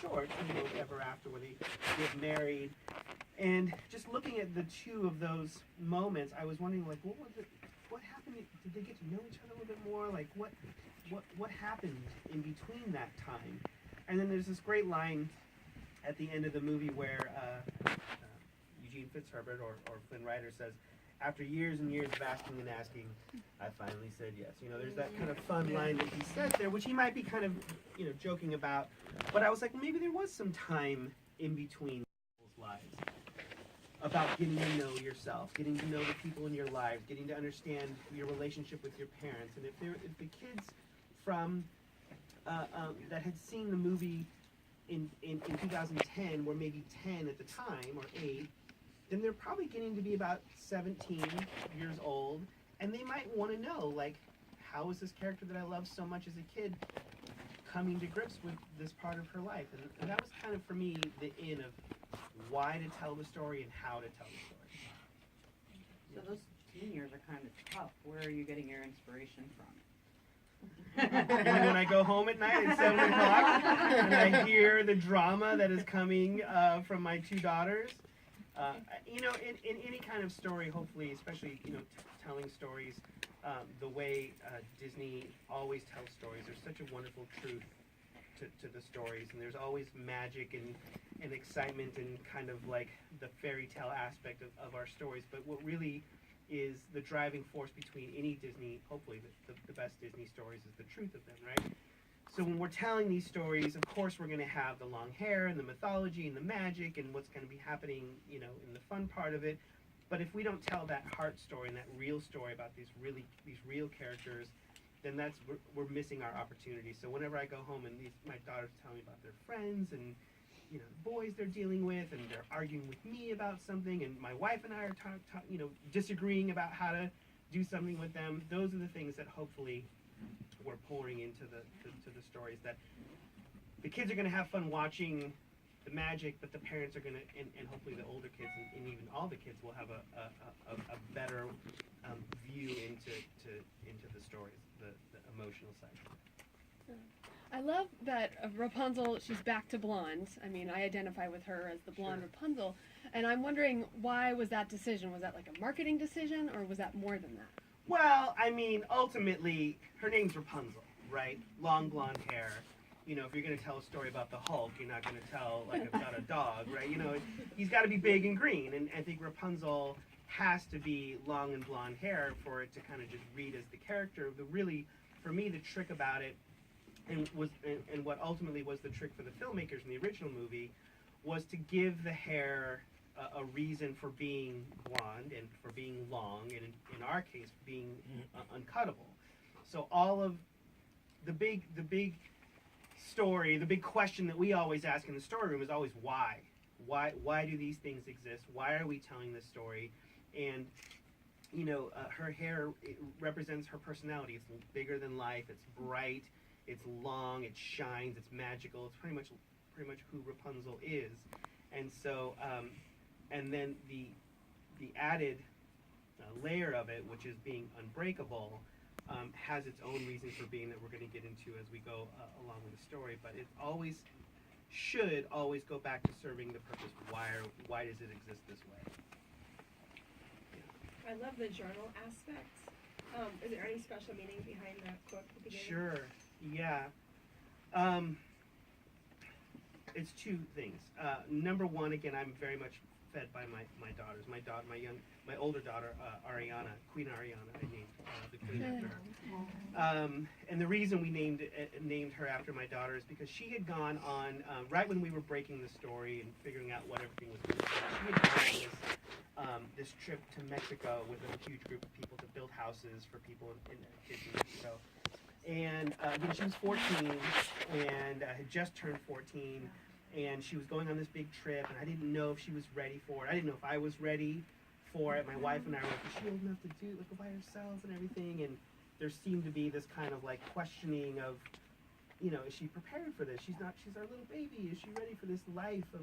short, Ever After, where they get married. And just looking at the two of those moments, I was wondering, like, what was it? What happened? Did they get to know each other a little bit more? Like, what happened in between that time? And then there's this great line at the end of the movie where Eugene Fitzherbert or Flynn Rider says, "After years and years of asking and asking, I finally said yes." There's that kind of fun line that he said there, which he might be kind of, joking about. But I was like, maybe there was some time in between people's lives about getting to know yourself, getting to know the people in your life, getting to understand your relationship with your parents. And if the kids from that had seen the movie in 2010 were maybe 10 at the time, or 8, then they're probably getting to be about 17 years old, and they might want to know, like, how is this character that I loved so much as a kid coming to grips with this part of her life? And that was kind of, for me, the in of why to tell the story and how to tell the story. So those teen years are kind of tough. Where are you getting your inspiration from? When I go home at night at 7 o'clock and I hear the drama that is coming from my two daughters, in any kind of story, hopefully, especially, telling stories, the way Disney always tells stories, there's such a wonderful truth to the stories, and there's always magic and excitement and kind of like the fairy tale aspect of our stories. But what really is the driving force between any Disney, hopefully the best Disney stories, is the truth of them, right? So when we're telling these stories, of course we're going to have the long hair and the mythology and the magic and what's going to be happening, in the fun part of it. But if we don't tell that heart story and that real story about these real characters, then we're missing our opportunity. So whenever I go home and my daughters tell me about their friends and the boys they're dealing with, and they're arguing with me about something, and my wife and I are disagreeing about how to do something with them, those are the things that hopefully we're pouring into the stories, that the kids are going to have fun watching the magic, but the parents are going to, and hopefully the older kids and even all the kids will have a better view into the stories, the emotional side. I love that Rapunzel, she's back to blonde. I mean, I identify with her as the blonde Rapunzel, and I'm wondering, why was that decision? Was that like a marketing decision, or was that more than that? Well, I mean, ultimately, her name's Rapunzel, right? Long blonde hair. If you're going to tell a story about the Hulk, you're not going to tell, like, about a dog, right? He's got to be big and green, and I think Rapunzel has to be long and blonde hair for it to kind of just read as the character. Really, for me, the trick about it, and what ultimately was the trick for the filmmakers in the original movie, was to give the hair a reason for being blonde and for being long, and in our case, being uncuttable. So all of the big story, the big question that we always ask in the story room is always why. Why do these things exist? Why are we telling this story? And her hair, it represents her personality. It's bigger than life. It's bright. It's long. It shines. It's magical. It's pretty much who Rapunzel is. And so, and then the added layer of it, which is being unbreakable, has its own reason for being that we're going to get into as we go along with the story. But it should always go back to serving the purpose. Why does it exist this way? I love the journal aspect. Is there any special meaning behind that quote at the beginning? Sure. Yeah. It's two things. Number one, again, I'm very much fed by my daughters. My older daughter, Ariana, Queen Ariana, I named the queen after her. And the reason we named her after my daughter is because she had gone on, right when we were breaking the story and figuring out what everything was going to be, she had gone on this trip to Mexico with a huge group of people to build houses for people in kids in Mexico. And she was 14 and had just turned 14. And she was going on this big trip, and I didn't know if she was ready for it. I didn't know if I was ready for it. My wife and I were like, is she old enough to do it, like, go by herself and everything? And there seemed to be this kind of like questioning of, is she prepared for this? She's our little baby. Is she ready for this life of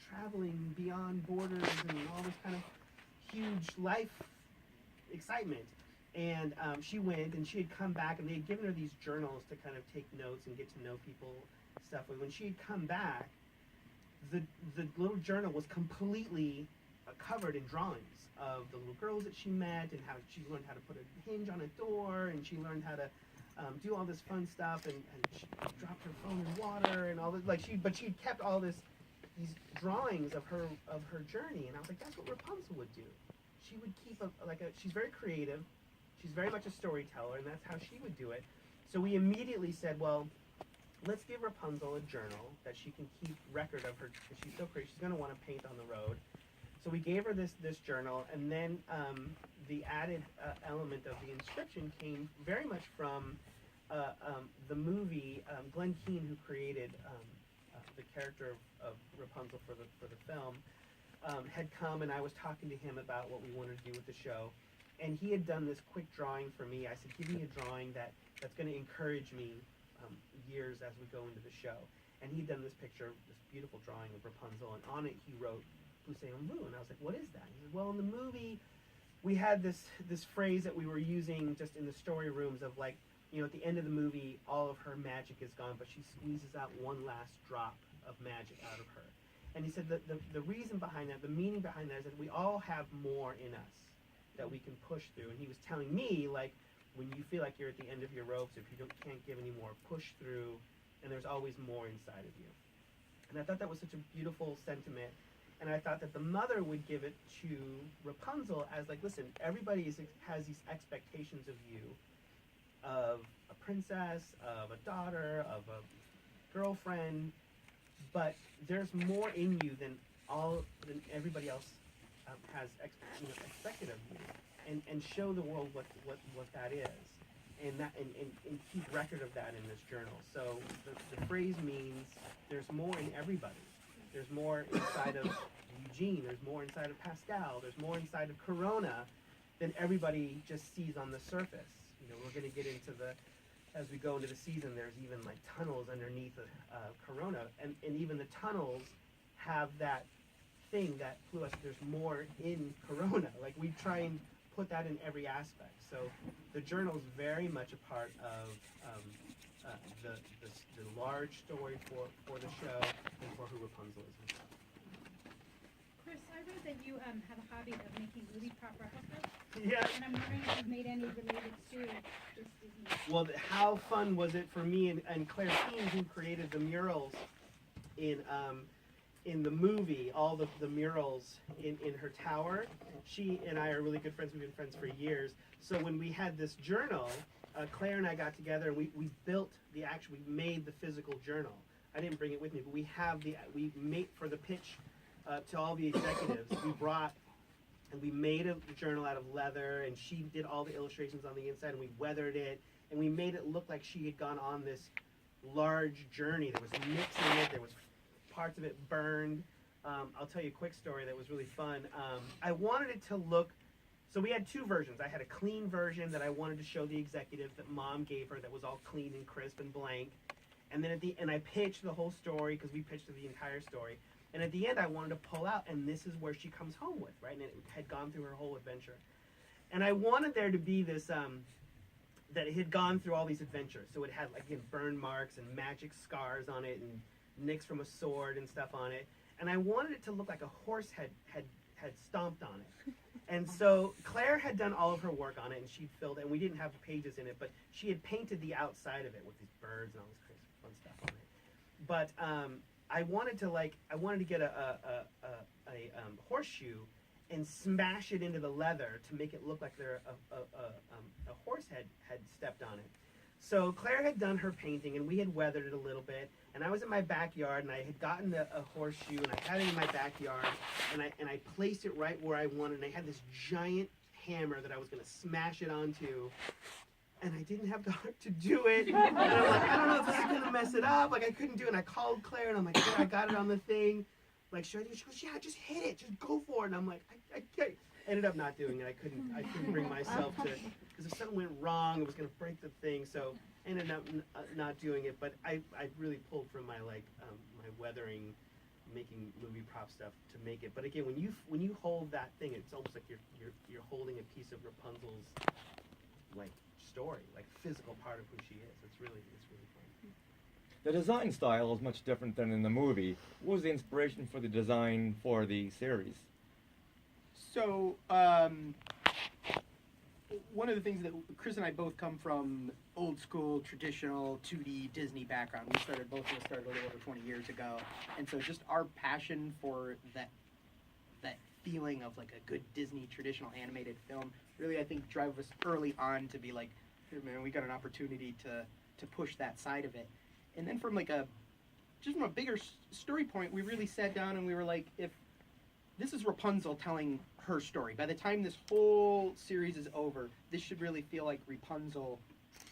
traveling beyond borders and all this kind of huge life excitement? And she went, and she had come back, and they had given her these journals to kind of take notes and get to know people stuff was when she had come back, the little journal was completely covered in drawings of the little girls that she met and how she learned how to put a hinge on a door, and she learned how to do all this fun stuff, and she dropped her phone in water and all this, but she kept all these drawings of her journey, and I was like, that's what Rapunzel would do. She would keep she's very creative, she's very much a storyteller, and that's how she would do it. So we immediately said, well, let's give Rapunzel a journal that she can keep record of her, because she's so creative, she's going to want to paint on the road. So we gave her this journal, and then the added element of the inscription came very much from the movie. Glenn Cain, who created the character of Rapunzel for the film, had come, and I was talking to him about what we wanted to do with the show, and he had done this quick drawing for me. I said, give me a drawing that's going to encourage me years as we go into the show. And he'd done this picture, this beautiful drawing of Rapunzel, and on it he wrote Poussez en bleu, and I was like, what is that? He said, well, in the movie we had this phrase that we were using just in the story rooms of, like, at the end of the movie all of her magic is gone, but she squeezes out one last drop of magic out of her. And he said that the reason behind that, the meaning behind that, is that we all have more in us that we can push through. And he was telling me, like, when you feel like you're at the end of your ropes, if you can't give any more, push through, and there's always more inside of you. And I thought that was such a beautiful sentiment. And I thought that the mother would give it to Rapunzel as, like, listen, everybody has these expectations of you, of a princess, of a daughter, of a girlfriend, but there's more in you than everybody else has expected of you, and show the world what that is, and keep record of that in this journal. So the phrase means there's more in everybody. There's more inside of Eugene. There's more inside of Pascal. There's more inside of Corona than everybody just sees on the surface. We're going to get into as we go into the season, there's even like tunnels underneath Corona, and even the tunnels have that thing that clue us there's more in Corona. Like, we try and put that in every aspect. So the journal is very much a part of the large story for the show and for who Rapunzel is himself. Chris, I read that you have a hobby of making movie prop replicas, Yeah. and I'm wondering if you've made any related to this Disney. Well, how fun was it for me and Claire Cain, who created the murals in the movie, all the murals in her tower. She and I are really good friends. We've been friends for years. So when we had this journal, Claire and I got together, and we built we made the physical journal. I didn't bring it with me, but we made for the pitch to all the executives. We made a journal out of leather, and she did all the illustrations on the inside, and we weathered it, and we made it look like she had gone on this large journey. There was nicks in it. There was parts of it burned. I'll tell you a quick story that was really fun. I wanted it to look, so we had two versions. I had a clean version that I wanted to show the executives that Mom gave her that was all clean and crisp and blank. And then I pitched the whole story, because we pitched the entire story. And at the end, I wanted to pull out, and this is where she comes home with, right? And it had gone through her whole adventure. And I wanted there to be this, that it had gone through all these adventures. So it had, like, again, burn marks and magic scars on it, and nicks from a sword and stuff on it. And I wanted it to look like a horse had stomped on it. And so Claire had done all of her work on it, and she'd filled it, and we didn't have the pages in it, but she had painted the outside of it with these birds and all this crazy fun stuff on it. But I wanted to get a horseshoe and smash it into the leather to make it look like a horse had stepped on it. So Claire had done her painting, and we had weathered it a little bit, and I was in my backyard, and I had gotten a horseshoe, and I had it in my backyard, and I placed it right where I wanted, and I had this giant hammer that I was going to smash it onto, and I didn't have the heart to do it, and I'm like, I don't know if this is going to mess it up, like, I couldn't do it, and I called Claire, and I'm like, yeah, I got it on the thing, like, should I do it? She goes, yeah, just hit it, just go for it, and I'm like, I can't. Ended up not doing it. I couldn't bring myself to, because if something went wrong, it was going to break the thing. So ended up not doing it. But I really pulled from my my weathering, making movie prop stuff to make it. But again, when you hold that thing, it's almost like you're holding a piece of Rapunzel's like story, like physical part of who she is. It's really fun. The design style is much different than in the movie. What was the inspiration for the design for the series? So, one of the things that Chris and I both come from old school, traditional 2D Disney background. Both of us started a little over 20 years ago. And so just our passion for that feeling of like a good Disney traditional animated film really, I think, drove us early on to be like, hey, man, we got an opportunity to push that side of it. And then from from a bigger story point, we really sat down and we were like, if this is Rapunzel telling her story, by the time this whole series is over, this should really feel like Rapunzel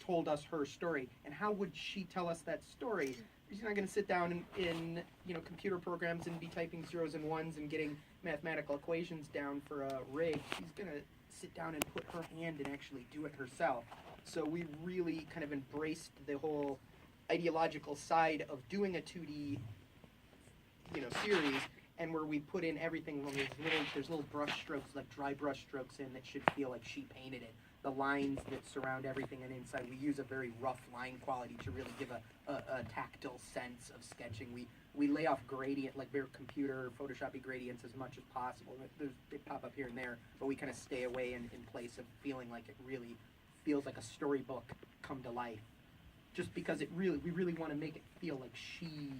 told us her story. And how would she tell us that story? She's not going to sit down in computer programs and be typing zeros and ones and getting mathematical equations down for a rig. She's going to sit down and put her hand and actually do it herself. So we really kind of embraced the whole ideological side of doing a 2D series, and where we put in everything from there's little brush strokes, like dry brush strokes in that should feel like she painted it. The lines that surround everything and inside, we use a very rough line quality to really give a tactile sense of sketching. We lay off gradient, like very computer Photoshop-y gradients as much as possible. They pop up here and there, but we kind of stay away in place of feeling like it really feels like a storybook come to life. Just because we really want to make it feel like she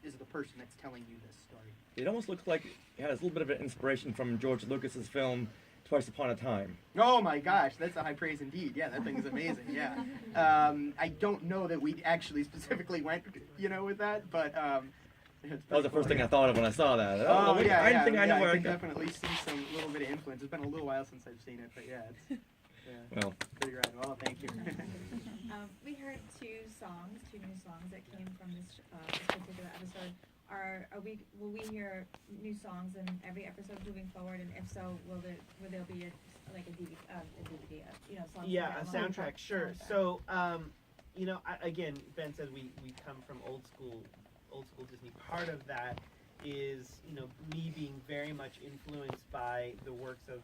is the person that's telling you this story. It almost looks like it has a little bit of an inspiration from George Lucas's film Twice Upon a Time. Oh my gosh, that's a high praise indeed. Yeah, that thing is amazing. Yeah, I don't know that we actually specifically went, with that, but that was the first thing I thought of when I saw that. I didn't think I knew where I can definitely see some little bit of influence. It's been a little while since I've seen it, but yeah, it's Well, pretty rad. Well, thank you. We heard two new songs that came from this particular episode. Will we hear new songs in every episode moving forward? And if so, will there be a DVD, songs? Yeah, a from soundtrack, sure. Soundtrack. So, again, Ben said we come from old school Disney. Part of that is, me being very much influenced by the works of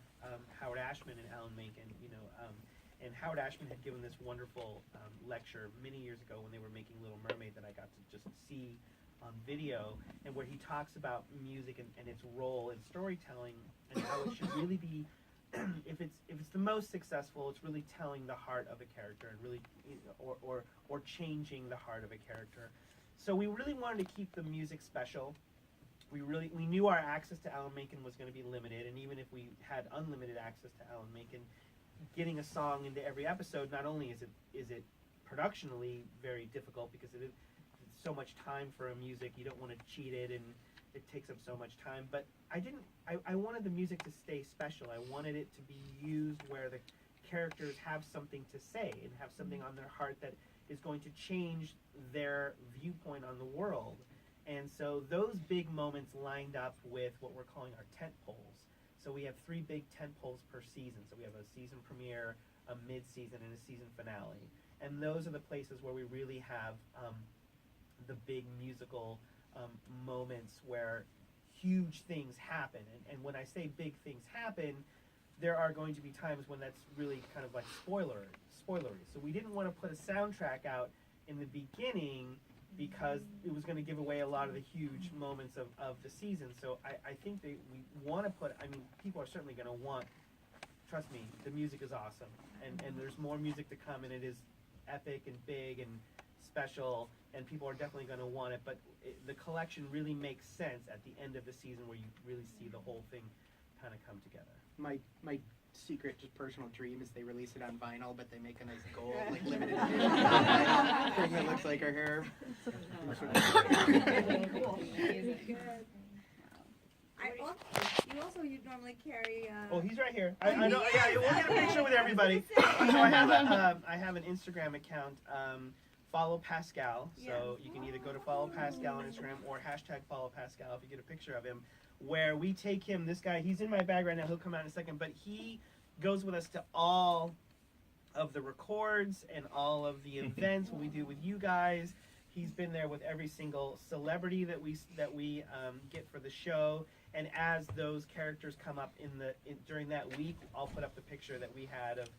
Howard Ashman and Alan Menken, and Howard Ashman had given this wonderful lecture many years ago when they were making Little Mermaid that I got to just see on video, and where he talks about music and its role in storytelling and how it should really be, if it's the most successful, it's really telling the heart of a character and really, or changing the heart of a character. So we really wanted to keep the music special. We knew our access to Alan Menken was going to be limited, and even if we had unlimited access to Alan Menken, getting a song into every episode, not only is it productionally very difficult because it's so much time for a music, you don't want to cheat it and it takes up so much time, but I wanted the music to stay special. I wanted it to be used where the characters have something to say and have something on their heart that is going to change their viewpoint on the world. And so those big moments lined up with what we're calling our tent poles. So we have 3 big tent poles per season. So we have a season premiere, a mid-season, and a season finale. And those are the places where we really have the big musical moments where huge things happen. And when I say big things happen, there are going to be times when that's really kind of like spoilery. So we didn't want to put a soundtrack out in the beginning because it was going to give away a lot of the huge moments of the season. So I think that we want to people are certainly going to want, trust me, the music is awesome. And there's more music to come, and it is epic and big and special, and people are definitely going to want it. But the collection really makes sense at the end of the season where you really see the whole thing kind of come together. My secret, just personal dream is they release it on vinyl, but they make a nice gold, like limited edition thing that looks like her hair. You normally carry. Oh, he's right here. I know. Yeah, we'll get a picture with everybody. So I have an Instagram account. Follow Pascal. So you can either go to follow Pascal on Instagram or #follow Pascal if you get a picture of him. Where we take him, this guy, he's in my bag right now, he'll come out in a second, but he goes with us to all of the records and all of the events, what we do with you guys. He's been there with every single celebrity that we get for the show, and as those characters come up during that week, I'll put up the picture that we had of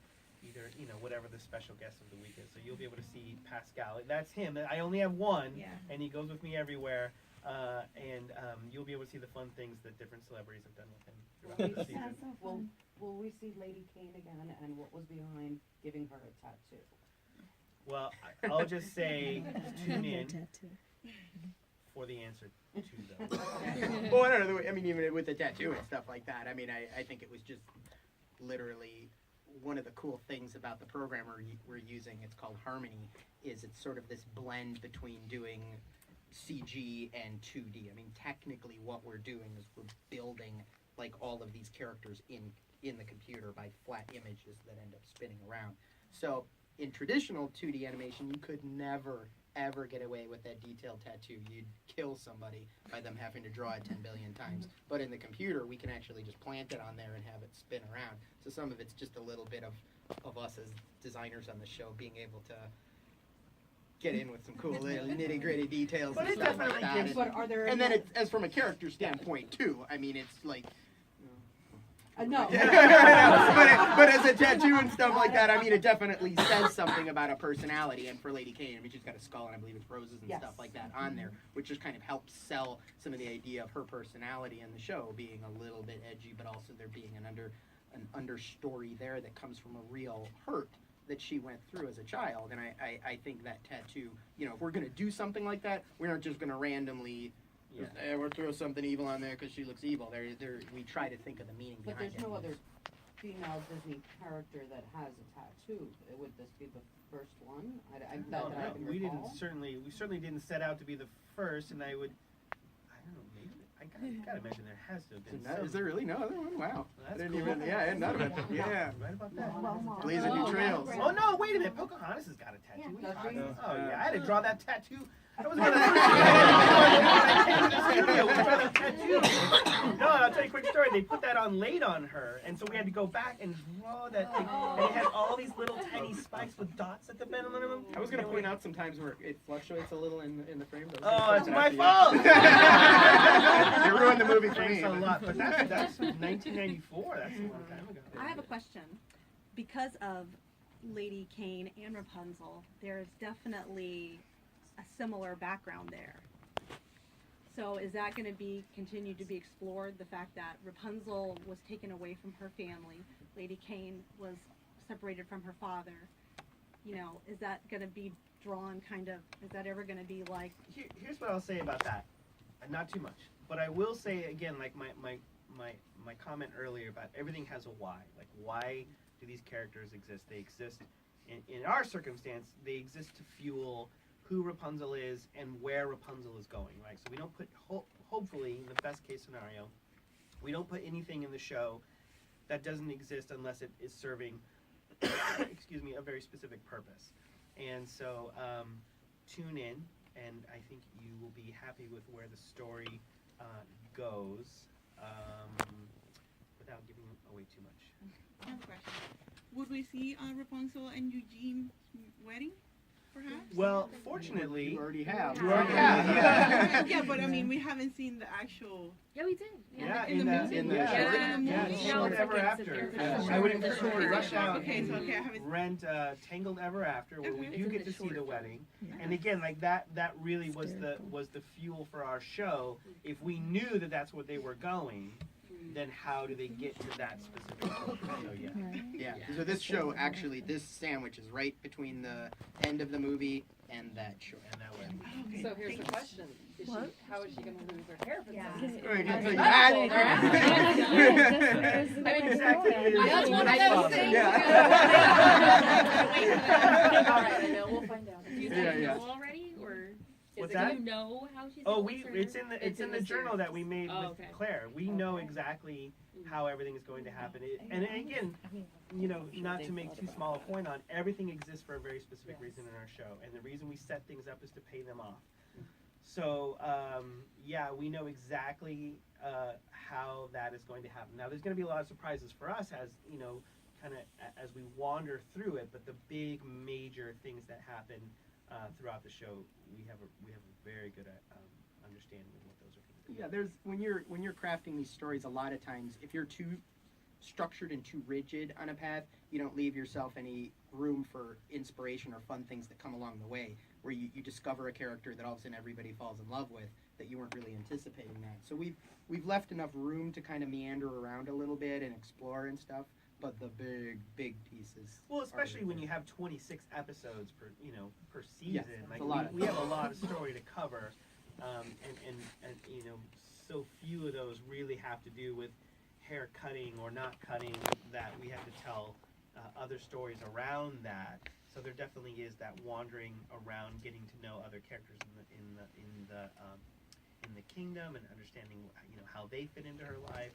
either, you know, whatever the special guest of the week is. So you'll be able to see Pascal. That's him. I only have one, Yeah. and he goes with me everywhere. And you'll be able to see the fun things that different celebrities have done with him throughout the season. Will we see Lady Cain again, and what was behind giving her a tattoo? Well, I'll just say tune in for the answer to those. Well, I don't know. I mean, even with the tattoo and stuff like that, I mean, I think it was just literally one of the cool things about the program we're using. It's called Harmony. Is it's sort of this blend between doing CG and 2D. I mean, technically, what we're doing is we're building like all of these characters in the computer by flat images that end up spinning around. So in traditional 2D animation, you could never ever get away with that detailed tattoo. You'd kill somebody by them having to draw it 10 billion times. But in the computer, we can actually just plant it on there and have it spin around. So some of it's just a little bit of us as designers on the show being able to get in with some cool little nitty-gritty details But and it stuff like definitely that. gives- But are there And then it's, as from a character standpoint too, I mean, it's like, no. but as a tattoo and stuff like that, I mean, it definitely says something about a personality. And for Lady Cain, I mean, she's got a skull and I believe it's roses and Yes. stuff like that on there, which just kind of helps sell some of the idea of her personality in the show being a little bit edgy, but also there being an understory there that comes from a real hurt that she went through as a child. And I think that tattoo, you know, if we're going to do something like that, we're not just going to randomly, Yeah. we'll throw something evil on there because she looks evil. We try to think of the meaning But behind there's it. no other female Disney character that has a tattoo. Would this be the first one? I No, that I no, can we recall. we certainly didn't set out to be the first, and I don't know, maybe I gotta imagine there has to have been. Is there really no other one? Wow. Well, I that's didn't cool. even, yeah, I hadn't thought about that. Yeah. Right about that. Blazing new trails. Oh no! Wait a minute. Pocahontas has got a tattoo. Yeah. What are you Does talking about? Oh yeah, I had to draw that tattoo. That was No, I'll tell you a quick story. They put that on late on her, and so we had to go back and draw that thing. And it had all these little tiny spikes with dots at the bottom of them. I was going to point out sometimes where it fluctuates a little in the frame. But Oh, it's my fault. You ruined the movie for Thanks me. a lot. But that's 1994. That's a long time ago. I have a question. Because of Lady Cain and Rapunzel, there's definitely a similar background there. So is that going to be continued to be explored? The fact that Rapunzel was taken away from her family, Lady Cain was separated from her father. You know, is that going to be drawn kind of? Is that ever going to be like? Here's what I'll say about that. Not too much, but I will say again, like my comment earlier about everything has a why. Like, why do these characters exist? They exist in our circumstance. They exist to fuel who Rapunzel is and where Rapunzel is going, right? So we don't put, hopefully, in the best case scenario, we don't put anything in the show that doesn't exist unless it is serving, excuse me, a very specific purpose. And so tune in, and I think you will be happy with where the story goes without giving away too much. I have a question. Would we see Rapunzel and Eugene's wedding, perhaps? Well, fortunately, You already have. You already have, yeah. Yeah, but I mean, we haven't seen the actual. Yeah, we did. Yeah, in the movie? in the yeah, short. yeah, Yeah, Tangled it's Ever like After. it's I would encourage you to rush out Okay, so okay, I and haven't. rent Tangled Ever After, where we Okay. do It's in get the to see the short wedding. And again, like that really was the fuel for our show. If we knew that that's what they were going, then how do they get to that specific point? So yeah. Yeah. So this show actually, this sandwich is right between the end of the movie and that show. And that way. Okay, So here's the thanks. question: how is she going to lose her hair? Yeah. Right, That's so you right. had- I mean, exactly. That's one of those things. Yeah. All right, I know. We'll find out. Do you Yeah, guys yeah. know already, or What's do that? you know how she's? Oh, what's her- it's in the journal that we made Oh, with okay. Claire. We know exactly how everything is going to happen. And again, you know, not to make too small a point on, everything exists for a very specific reason in our show, and the reason we set things up is to pay them off. So yeah, we know exactly how that is going to happen. Now, there's going to be a lot of surprises for us as you know, kind of as we wander through it. But the big major things that happen throughout the show, we have a very good understanding of what those are going to be. Yeah, when you're crafting these stories, a lot of times if you're too structured and too rigid on a path, you don't leave yourself any room for inspiration or fun things that come along the way, where you discover a character that all of a sudden everybody falls in love with, that you weren't really anticipating that. So we've left enough room to kind of meander around a little bit and explore and stuff, but the big pieces. Well, especially when you have 26 episodes per season. Yeah, like it's a lot. we have a lot of story to cover, and so few of those really have to do with hair cutting or not cutting, that we have to tell other stories around that. So there definitely is that wandering around, getting to know other characters in the kingdom, and understanding how they fit into her life.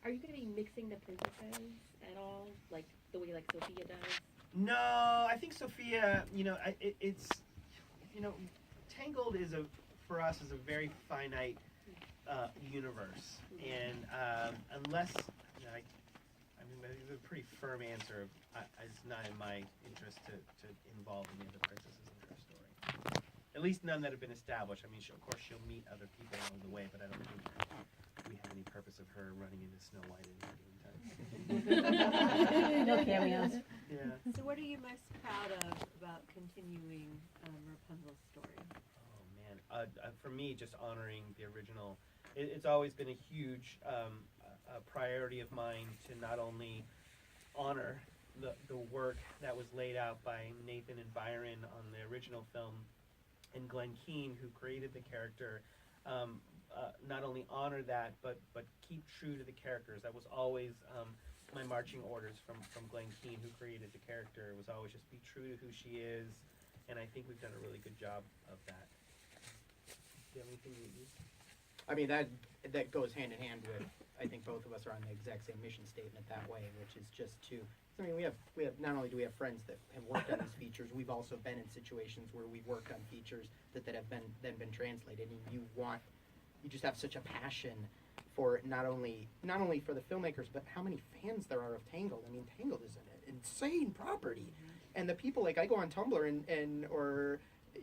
Are you going to be mixing the princesses at all, like the way like Sophia does? No, I think Sophia, it's Tangled for us is a very finite universe, and unless I mean, it's a pretty firm answer. It's not in my interest to involve any of the princesses in her story. At least none that have been established. I mean, of course, she'll meet other people along the way, but I don't think we have any purpose of her running into Snow White at any given time. No cameos. Yeah. So what are you most proud of about continuing Rapunzel's story? Oh man, for me, just honoring the original. It's always been a huge a priority of mine to not only honor the work that was laid out by Nathan and Byron on the original film, and Glenn Cain, who created the character, not only honor that, but keep true to the characters. That was always my marching orders from Glenn Cain, who created the character. It was always just be true to who she is, and I think we've done a really good job of that. Do you have anything you use? I mean, that goes hand in hand with, I think both of us are on the exact same mission statement that way, which is just to, I mean, we have not only do we have friends that have worked on these features, we've also been in situations where we've worked on features that have been translated, and you just have such a passion for not only for the filmmakers, but how many fans there are of Tangled. I mean, Tangled is an insane property, and the people, like, I go on Tumblr and or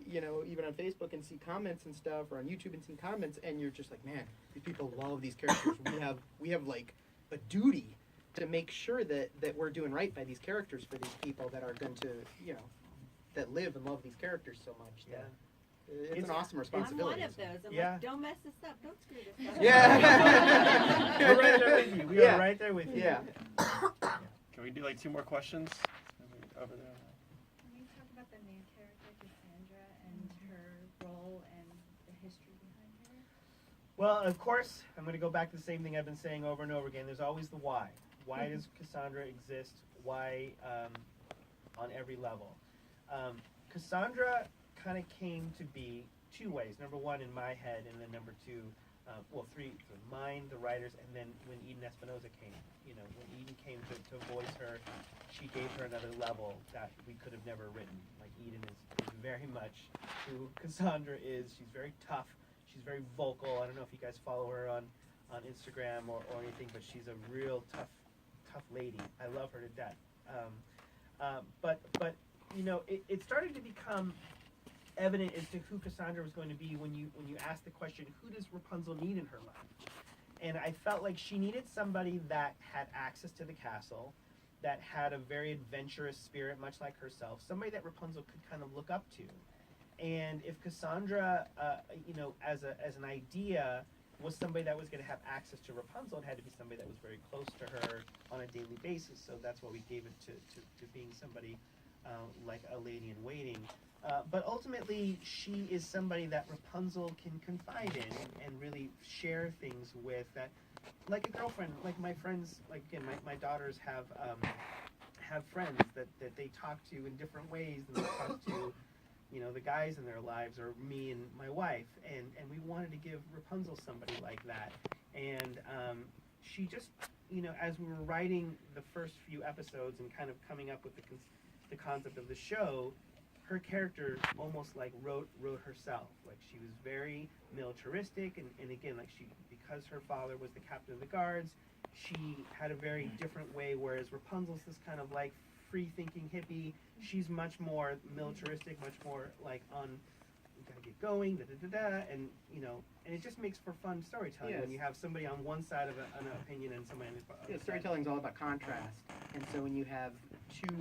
even on Facebook and see comments and stuff, or on YouTube and see comments, and you're just like, man, these people love these characters. we have like a duty to make sure that we're doing right by these characters for these people that are going to, that live and love these characters so much. Yeah. It's an awesome responsibility. I'm one of those. I'm Yeah. like, don't mess this up. Don't screw this up. Yeah. We're right there with you. We are right there with you. Yeah. Can we do like 2 more questions? Over there. Can you talk about the main character, Cassandra, and her role and the history behind her? Well, of course, I'm going to go back to the same thing I've been saying over and over again. There's always the why. Why does Cassandra exist? Why on every level? Cassandra kind of came to be 2 ways. Number 1, in my head, and then number 2, 3, mine, the writers, and then when Eden Espinosa came. When Eden came to voice her, she gave her another level that we could have never written. Like, Eden is very much who Cassandra is. She's very tough. She's very vocal. I don't know if you guys follow her on Instagram or anything, but she's a real tough lady. I love her to death. But it started to become evident as to who Cassandra was going to be when you ask the question, who does Rapunzel need in her life? And I felt like she needed somebody that had access to the castle, that had a very adventurous spirit, much like herself, somebody that Rapunzel could kind of look up to. And if Cassandra, as an idea, was somebody that was going to have access to Rapunzel, it had to be somebody that was very close to her on a daily basis. So that's why we gave it to being somebody like a lady in waiting. But ultimately, she is somebody that Rapunzel can confide in and really share things with, that, like a girlfriend, like my friends, like, again, my daughters have friends that they talk to in different ways than they talk to, the guys in their lives, or me and my wife, and we wanted to give Rapunzel somebody like that. And she just, as we were writing the first few episodes and kind of coming up with the concept of the show, her character almost like wrote herself. Like, she was very militaristic, and again, like, because her father was the captain of the guards, she had a very different way, whereas Rapunzel's this kind of like free-thinking hippie. She's much more militaristic, much more like on, you gotta get going, and you know, and it just makes for fun storytelling when Yes. you have somebody on one side of an opinion and somebody on the other Yeah, side. storytelling's all about contrast, and so when you have two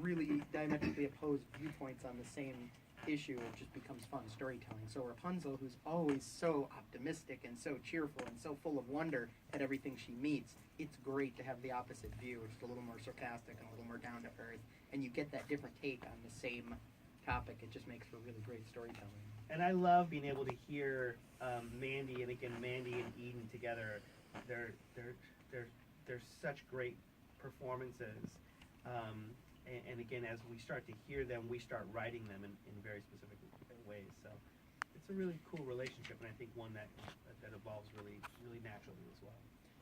really diametrically opposed viewpoints on the same issue, it just becomes fun storytelling. So Rapunzel, who's always so optimistic and so cheerful and so full of wonder at everything she meets, it's great to have the opposite view, which is a little more sarcastic and a little more down to earth, and you get that different take on the same topic. It just makes for really great storytelling. And I love being able to hear Mandy and Eden together. They're such great performances. And again, as we start to hear them, we start writing them in very specific ways. So it's a really cool relationship, and I think one that evolves really naturally as well.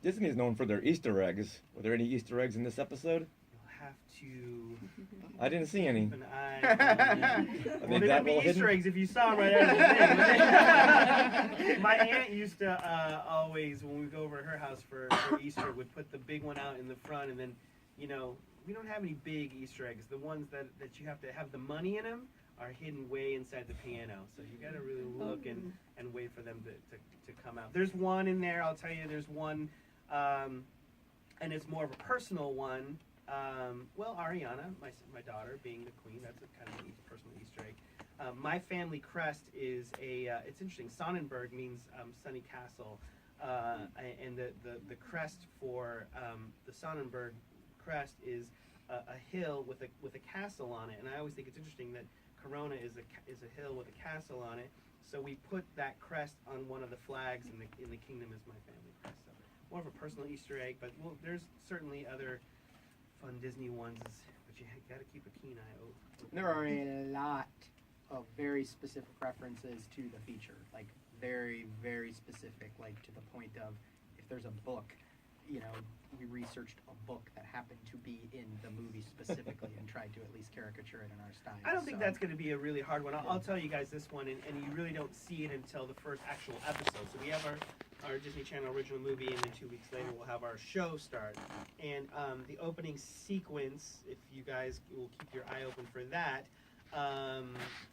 Disney is known for their Easter eggs. Were there any Easter eggs in this episode? You'll have to I didn't see any. keep an eye on Are well, they there that would be well Easter hidden? eggs if you saw them right out of the thing. My aunt used to always, when we go over to her house for Easter, would put the big one out in the front, and then, you know, we don't have any big Easter eggs. The ones that you have to have the money in them are hidden way inside the piano. So you got to really look and wait for them to come out. There's one in there, I'll tell you, there's one, and it's more of a personal one. Well, Ariana, my daughter, being the queen, that's a kind of a personal Easter egg. My family crest is it's interesting, Sonnenburg means sunny castle. And the crest for the Sonnenburg crest is a hill with a castle on it, and I always think it's interesting that Corona is a hill with a castle on it. So we put that crest on one of the flags in the kingdom as my family crest. So more of a personal Easter egg, but there's certainly other fun Disney ones, but you got to keep a keen eye open. There are a lot of very specific references to the feature, like very, very specific, like to the point of if there's a book, you know, we researched a book that happened to be in the movie specifically and tried to at least caricature it in our style. I don't think So- that's going to be a really hard one. I'll tell you guys this one, and you really don't see it until the first actual episode. So we have our Disney Channel original movie, and then 2 weeks later we'll have our show start. And the opening sequence, if you guys will keep your eye open for that,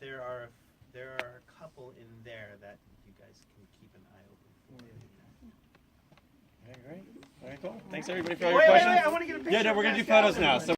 there are a couple in there that you guys can keep an eye open for. All right, cool. Thanks everybody for all your Wait, questions. I want to get a picture. Yeah, no, we're of gonna do Pascal. photos now. So